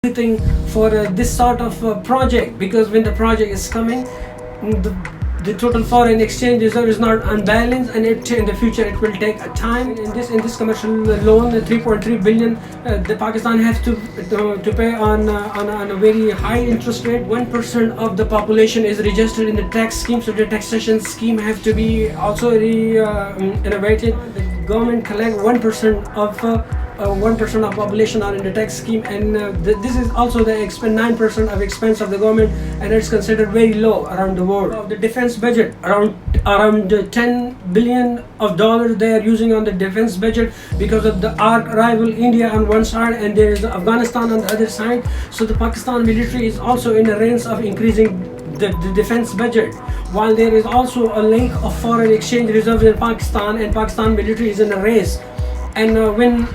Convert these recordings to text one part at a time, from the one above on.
everything for this sort of project, because when the project is coming, the total foreign exchange reserve is not unbalanced, and in the future it will take a time. In this commercial loan, 3.3 billion, the Pakistan has to pay on a very high interest rate. 1% of the population is registered in the tax scheme, so the taxation scheme have to be also innovated. The government collect 1% of 1% of population are in the tax scheme, and this is also the 9% of expense of the government, and it's considered very low around the world. Of the defense budget, around 10 billion of dollars they are using on the defense budget, because of the arch rival India on one side and there is Afghanistan on the other side. So the Pakistan military is also in the range of increasing the defense budget, while there is also a lack of foreign exchange reserves in Pakistan, and Pakistan military is in a race. And when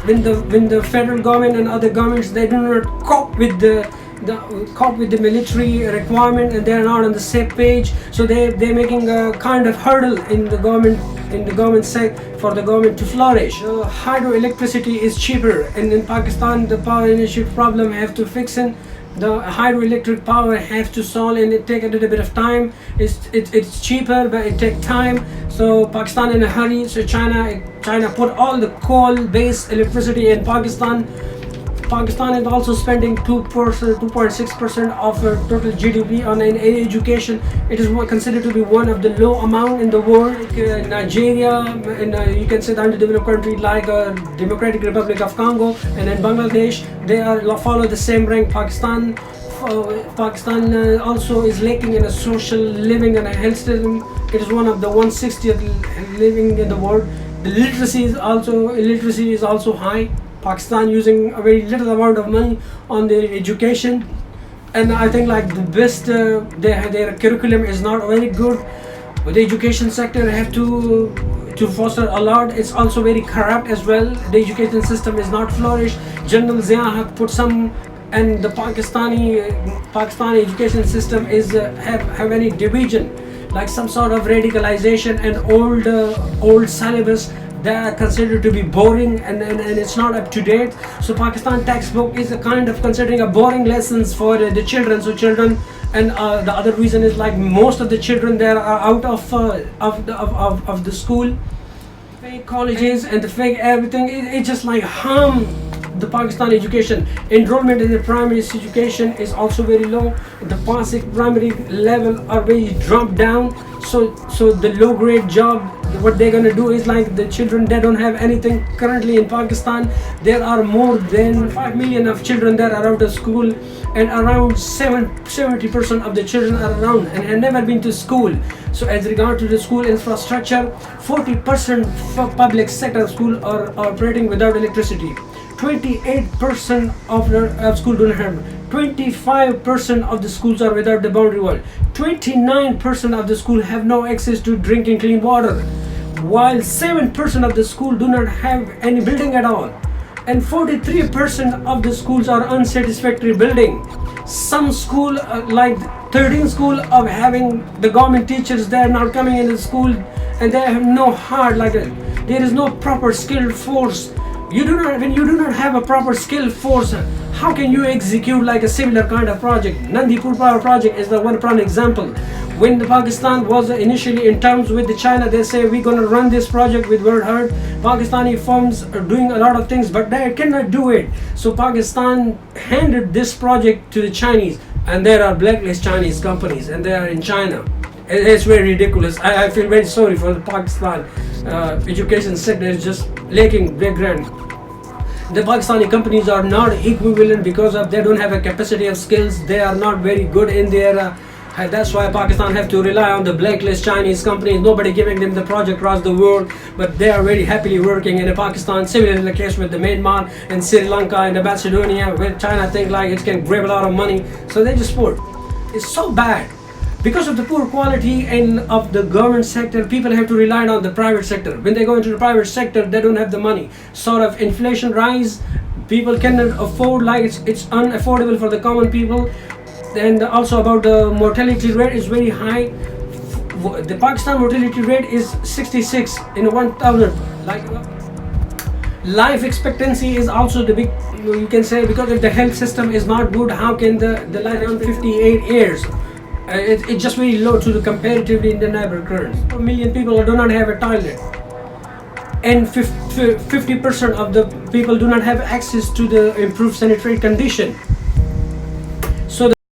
the federal government and other governments, they do not cope with the military requirement, and they are not on the same page, so they're making a kind of hurdle in the government sector for the government to flourish. Hydroelectricity is cheaper, and in Pakistan the power issue problem have to fix in. The hydroelectric power have to solve, and it take a little bit of time. It's cheaper, but it take time. So Pakistan in a hurry. So China put all the coal-based electricity in Pakistan. Pakistan is also spending 2.6% of total GDP on education. It is considered to be one of the low amount in the world. Nigeria, and you can say the underdeveloped country like Democratic Republic of Congo, and in Bangladesh, they follow the same rank. Pakistan also is lacking in a social living and a health system. It is one of the 160th living in the world. The literacy is also high. Pakistan using a very little amount of money on their education, and I think like the best their curriculum is not very good. But the education sector have to foster a lot. It's also very corrupt as well. The education system is not flourished. General Zia have put some, and the Pakistani education system is have any division, like some sort of radicalization and old syllabus. They are considered to be boring, and it's not up to date. So Pakistan textbook is a kind of considering a boring lessons for the children. So children, and the other reason is like most of the children there are out of the school. Fake colleges and the fake everything. It just like harm the Pakistan education. Enrollment in the primary education is also very low. The basic primary level are very dropped down. So the low grade job, what they're gonna do is like the children, they don't have anything. Currently in Pakistan, there are more than 5 million of children that are out of school, and around 70% of the children are around and have never been to school. So as regard to the school infrastructure, 40% of public sector school are operating without electricity. 28% of school don't have. 25% of the schools are without the boundary wall. 29% of the school have no access to drinking clean water, while 7% of the school do not have any building at all, and 43% of the schools are unsatisfactory building. Some school like 13 school of having the government teachers, they are not coming in the school, and they have no heart. Like there is no proper skilled force. When you do not have a proper skilled force, how can you execute like a similar kind of project? Nandipur power project is the one prime example. When the Pakistan was initially in terms with the China, they say we're going to run this project with World Heart. Pakistani firms are doing a lot of things, but they cannot do it. So Pakistan handed this project to the Chinese, and there are blacklist Chinese companies, and they are in China. It's very ridiculous. I feel very sorry for the Pakistan education sector. Is just lacking background. The Pakistani companies are not equivalent because of they don't have a capacity of skills. They are not very good in their. That's why Pakistan have to rely on the blacklist Chinese companies. Nobody giving them the project across the world, but they are very happily working in Pakistan. Similar in the case with the Myanmar and Sri Lanka and the Macedonia, where China think like it can grab a lot of money, so they just support. It's so bad. Because of the poor quality and of the government sector, people have to rely on the private sector. When they go into the private sector, they don't have the money. Sort of inflation rise, people cannot afford, like it's unaffordable for the common people. And also about the mortality rate is very high. The Pakistan mortality rate is 66 in 1,000. Like Life expectancy is also the big, you can say, because if the health system is not good, how can the life around 58 years? It's just very low to the comparatively in the neighbor currents. A million people do not have a toilet, and 50% of the people do not have access to the improved sanitary condition.